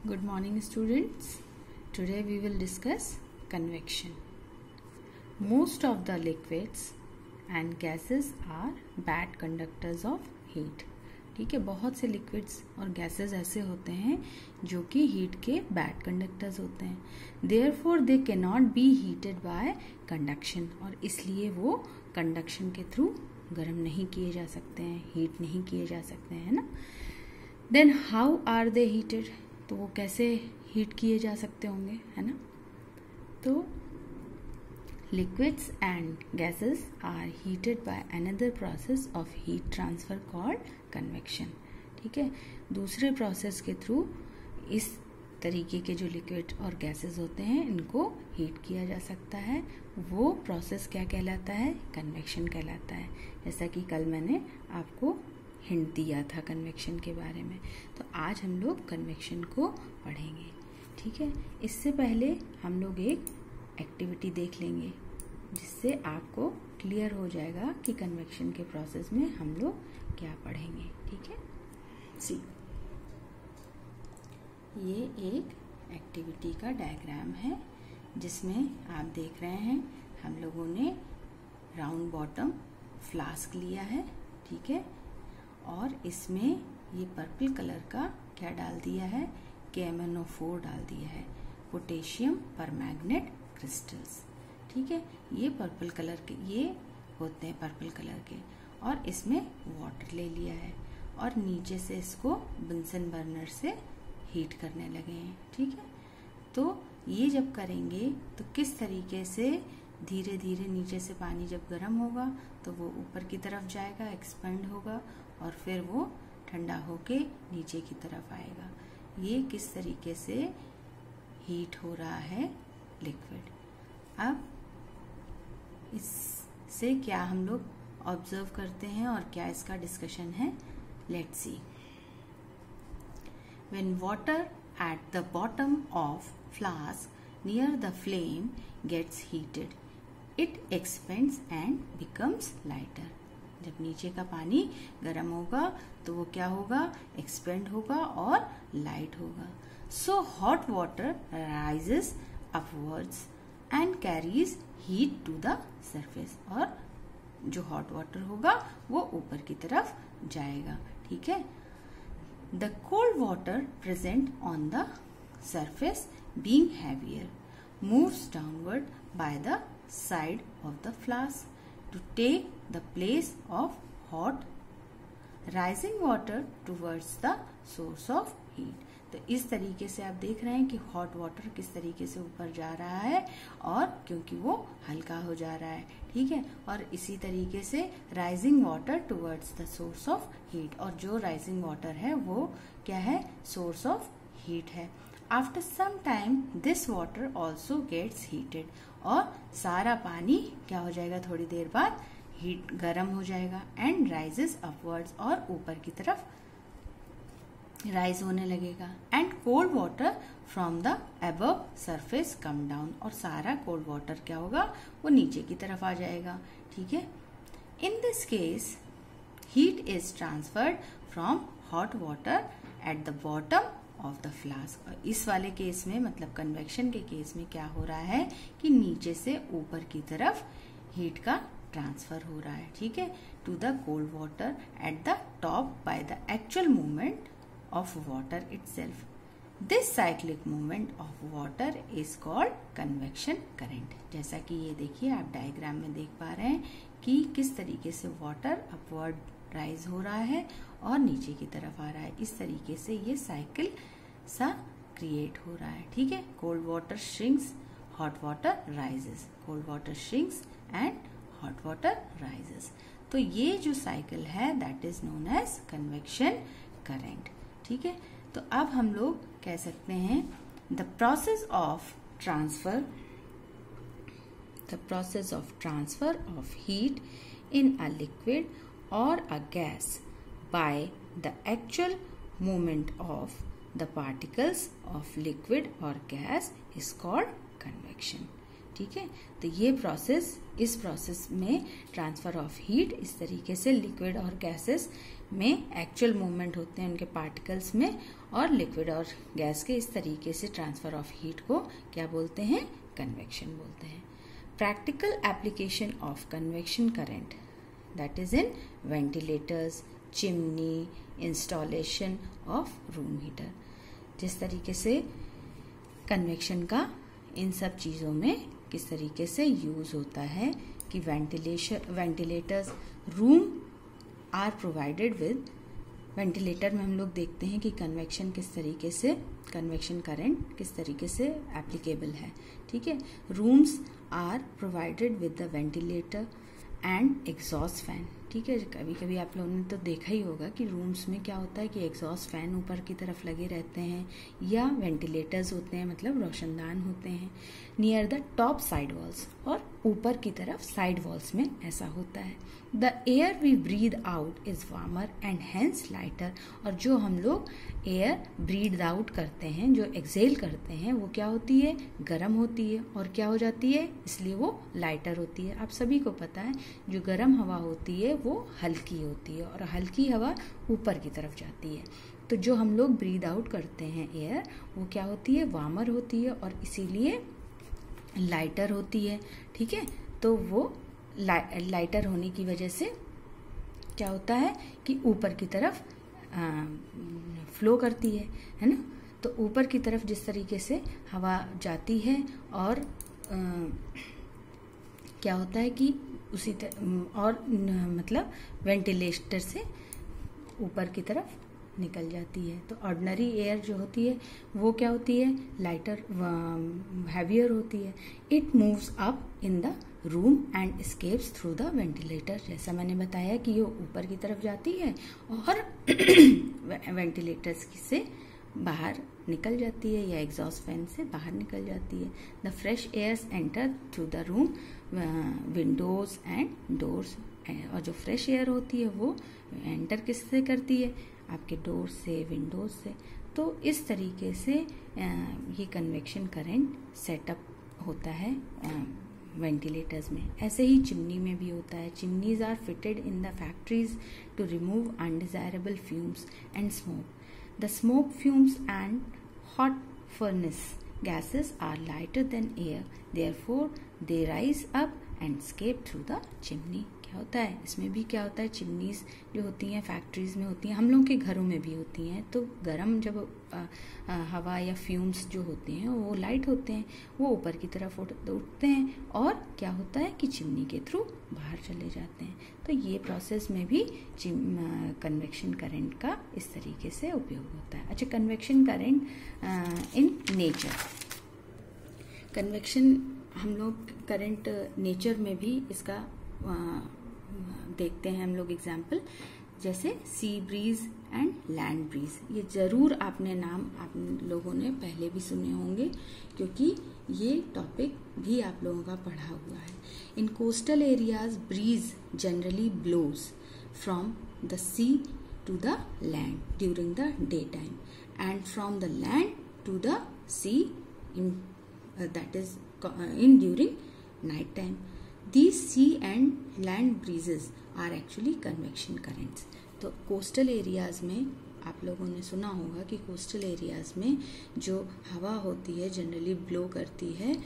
Good morning, students. Today we will discuss convection. Most of the liquids and gases are bad conductors of heat. ठीक है, बहुत से liquids और gases ऐसे होते हैं जो कि हीट के बैड कंडक्टर्स होते हैं. Therefore they can not be heated bye conduction, और इसलिए वो कंडक्शन के थ्रू गर्म नहीं किए जा सकते हैं, हीट नहीं किए जा सकते हैं, है ना. Then how are they heated, तो वो कैसे हीट किए जा सकते होंगे, है ना. तो liquids and gases are heated by another process of heat transfer called convection. ठीक है, दूसरे प्रोसेस के थ्रू इस तरीके के जो लिक्विड और गैसेस होते हैं इनको हीट किया जा सकता है. वो प्रोसेस क्या कहलाता है? कन्वेक्शन कहलाता है. जैसा कि कल मैंने आपको हिंट दिया था कन्वेक्शन के बारे में. तो आज हम लोग कन्वेक्शन को पढ़ेंगे. ठीक है, इससे पहले हम लोग एक एक्टिविटी देख लेंगे जिससे आपको क्लियर हो जाएगा कि कन्वेक्शन के प्रोसेस में हम लोग क्या पढ़ेंगे. ठीक है, सी, ये एक एक्टिविटी का डायग्राम है जिसमें आप देख रहे हैं हम लोगों ने राउंड बॉटम फ्लास्क लिया है. ठीक है, और इसमें ये पर्पल कलर का क्या डाल दिया है? KMnO4 डाल दिया है, पोटेशियम परमैंगनेट क्रिस्टल्स. ठीक है, ये पर्पल कलर के ये होते हैं पर्पल कलर के, और इसमें वाटर ले लिया है और नीचे से इसको बंसन बर्नर से हीट करने लगे हैं. ठीक है, तो ये जब करेंगे तो किस तरीके से धीरे धीरे नीचे से पानी जब गर्म होगा तो वो ऊपर की तरफ जाएगा, एक्सपेंड होगा, और फिर वो ठंडा होके नीचे की तरफ आएगा. ये किस तरीके से हीट हो रहा है लिक्विड. अब इससे क्या हम लोग ऑब्जर्व करते हैं और क्या इसका डिस्कशन है, let's see. When water at the bottom of flask near the flame gets heated it expands and becomes lighter. जब नीचे का पानी गर्म होगा तो वो क्या होगा? एक्सपेंड होगा और लाइट होगा. So hot water rises upwards and carries heat to the surface, और जो हॉट वाटर होगा वो ऊपर की तरफ जाएगा. ठीक है, the cold water present on the surface being heavier moves downward by the side of the flask to take the place of hot rising water towards the source of heat. तो इस तरीके से आप देख रहे हैं कि हॉट वाटर किस तरीके से ऊपर जा रहा है, और क्योंकि वो हल्का हो जा रहा है. ठीक है, और इसी तरीके से rising water towards the source of heat, और जो राइजिंग वाटर है वो क्या है? सोर्स ऑफ हीट है. After some time this water also gets heated, और सारा पानी क्या हो जाएगा? थोड़ी देर बाद हीट गर्म हो जाएगा. एंड राइजेस अपवर्ड्स, और ऊपर की तरफ राइज होने लगेगा. And cold water from the above surface come down, और सारा कोल्ड वाटर क्या होगा? वो नीचे की तरफ आ जाएगा. ठीक है, in this case heat is transferred from hot water at the bottom of the flask. और इस वाले केस में, मतलब कन्वेक्शन के केस में क्या हो रहा है कि नीचे से ऊपर की तरफ हीट का ट्रांसफर हो रहा है. ठीक है, to the cold water at the top by the actual movement of water itself. This cyclic movement of water is called convection current. जैसा कि ये देखिए आप डायग्राम में देख पा रहे हैं कि किस तरीके से वाटर अपवर्ड राइज हो रहा है और नीचे की तरफ आ रहा है. इस तरीके से ये साइकिल सा क्रिएट हो रहा है. ठीक है, cold water shrinks, hot water rises, cold water shrinks and hot water rises. तो ये जो साइकिल है that is known as convection current. ठीक है, तो अब हम लोग कह सकते हैं the process of transfer of heat in a liquid or a gas by the actual movement of the particles of liquid or gas is called convection. ठीक है। तो ये प्रोसेस, इस प्रोसेस में ट्रांसफर ऑफ हीट इस तरीके से liquid और गैसेस में एक्चुअल मूवमेंट होते हैं उनके पार्टिकल्स में, और लिक्विड और गैस के इस तरीके से ट्रांसफर ऑफ हीट को क्या बोलते हैं? कन्वेक्शन बोलते हैं। Practical application of convection current, that is in ventilators, chimney, installation of room heater. जिस तरीके से कन्वेक्शन का इन सब चीज़ों में किस तरीके से यूज होता है कि ventilators, room are provided with, ventilator में हम लोग देखते हैं कि कन्वेक्शन किस तरीके से, कन्वेक्शन करंट किस तरीके से एप्लीकेबल है, ठीक है। Rooms are provided with the ventilator and exhaust fan, ठीक है। कभी कभी आप लोगों ने तो देखा ही होगा कि रूम्स में क्या होता है कि एग्जॉस्ट फैन ऊपर की तरफ लगे रहते हैं, या वेंटिलेटर्स होते हैं, मतलब रोशनदान होते हैं near the top side walls, और ऊपर की तरफ साइड वॉल्स में ऐसा होता है। The air we breathe out is warmer and hence lighter, और जो हम लोग एयर ब्रीद आउट करते हैं, जो एक्सेल करते हैं, वो क्या होती है? गर्म होती है, और क्या हो जाती है? इसलिए वो लाइटर होती है। आप सभी को पता है जो गर्म हवा होती है वो हल्की होती है, और हल्की हवा ऊपर की तरफ जाती है। तो जो हम लोग ब्रीद आउट करते हैं एयर, वो क्या होती है? वार्मर होती है, और इसीलिए लाइटर होती है, ठीक है। तो वो लाइटर होने की वजह से क्या होता है कि ऊपर की तरफ फ्लो करती है ना। तो ऊपर की तरफ जिस तरीके से हवा जाती है, और क्या होता है कि उसी और मतलब वेंटिलेटर से ऊपर की तरफ निकल जाती है। तो ऑर्डिनरी एयर जो होती है वो क्या होती है? लाइटर, हैवियर होती है। It moves up in the room and escapes through the ventilator, जैसा मैंने बताया कि ये ऊपर की तरफ जाती है और वेंटिलेटर्स से बाहर निकल जाती है, या एग्जॉस्ट फैन से बाहर निकल जाती है। The fresh airs enter through the room windows and doors, और जो फ्रेश एयर होती है वो एंटर किससे करती है? आपके डोर से, विंडोज से। तो इस तरीके से ये कन्वेक्शन करंट सेटअप होता है वेंटिलेटर्स में। ऐसे ही चिमनी में भी होता है। Chimneys are fitted in the factories to remove undesirable fumes and smoke. The smoke fumes and hot furnace gases are lighter than air, therefore they rise up and escape through the chimney. क्या होता है इसमें भी? क्या होता है, chimneys जो होती हैं फैक्ट्रीज में होती हैं, हम लोगों के घरों में भी होती हैं। तो गर्म जब हवा या फ्यूम्स जो होते हैं वो लाइट होते हैं, वो ऊपर की तरफ उठते हैं, और क्या होता है कि चिमनी के थ्रू बाहर चले जाते हैं। तो ये प्रोसेस में भी कन्वेक्शन करंट का इस तरीके से उपयोग होता है। अच्छा, convection current in nature, convection हम लोग करंट नेचर में भी इसका देखते हैं हम लोग एग्जाम्पल, जैसे sea breeze and land breeze. ये जरूर आपने नाम आप लोगों ने पहले भी सुने होंगे, क्योंकि ये टॉपिक भी आप लोगों का पढ़ा हुआ है। In coastal areas breeze generally blows from the sea to the land during the day time, and from the land to the sea in that is in during night time. These sea and land breezes are actually convection currents. तो coastal areas में आप लोगों ने सुना होगा कि coastal areas में जो हवा होती है जनरली ब्लो करती है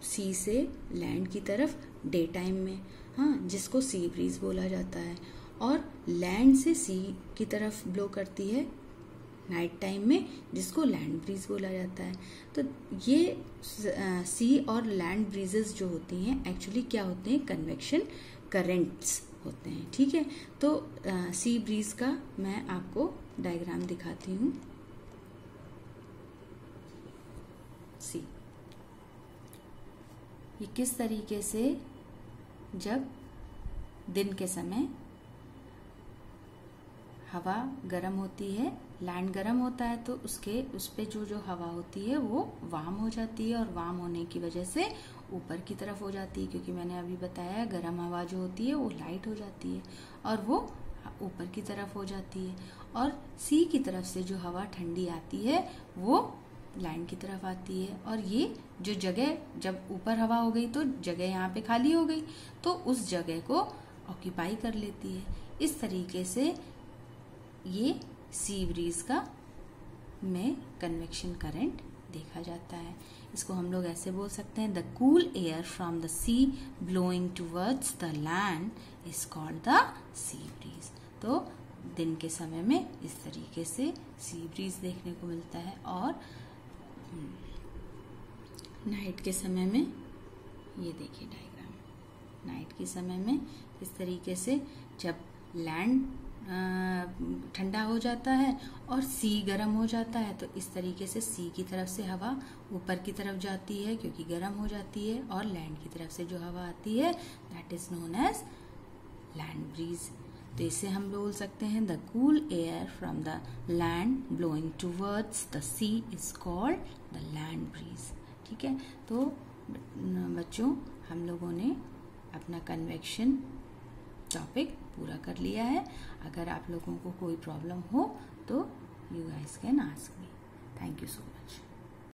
सी से लैंड की तरफ डे टाइम में, हाँ, जिसको सी ब्रीज बोला जाता है, और लैंड से सी की तरफ ब्लो करती है नाइट टाइम में, जिसको लैंड ब्रीज बोला जाता है. तो ये सी और लैंड ब्रीजेस जो होती हैं एक्चुअली क्या होते हैं, कन्वेक्शन करेंट्स होते हैं. ठीक है, तो सी ब्रीज का मैं आपको डायग्राम दिखाती हूँ. सी, ये किस तरीके से जब दिन के समय हवा गर्म होती है, लैंड गर्म होता है, तो उस पे जो हवा होती है वो वार्म हो जाती है, और वार्म होने की वजह से ऊपर की तरफ हो जाती है, क्योंकि मैंने अभी बताया गर्म हवा जो होती है वो लाइट हो जाती है और वो ऊपर की तरफ हो जाती है. और सी की तरफ से जो हवा ठंडी आती है वो लैंड की तरफ आती है, और ये जो जगह, जब ऊपर हवा हो गई तो जगह यहाँ पे खाली हो गई, तो उस जगह को ऑक्यूपाई कर लेती है। इस तरीके से ये सी ब्रीज का में कन्वेक्शन करंट देखा जाता है। इसको हम लोग ऐसे बोल सकते हैं, the cool air from the sea blowing towards the land is called the sea breeze. तो दिन के समय में इस तरीके से सी ब्रीज देखने को मिलता है, और नाइट के समय में ये देखिए डायग्राम, नाइट के समय में इस तरीके से जब लैंड ठंडा हो जाता है और सी गर्म हो जाता है, तो इस तरीके से सी की तरफ से हवा ऊपर की तरफ जाती है क्योंकि गर्म हो जाती है, और लैंड की तरफ से जो हवा आती है that is known as land breeze. तो इसे हम बोल सकते हैं, the cool air from the land blowing towards the sea is called the land breeze. ठीक है, तो बच्चों हम लोगों ने अपना कन्वेक्शन टॉपिक पूरा कर लिया है। अगर आप लोगों को कोई प्रॉब्लम हो तो you guys can ask me. Thank you so much.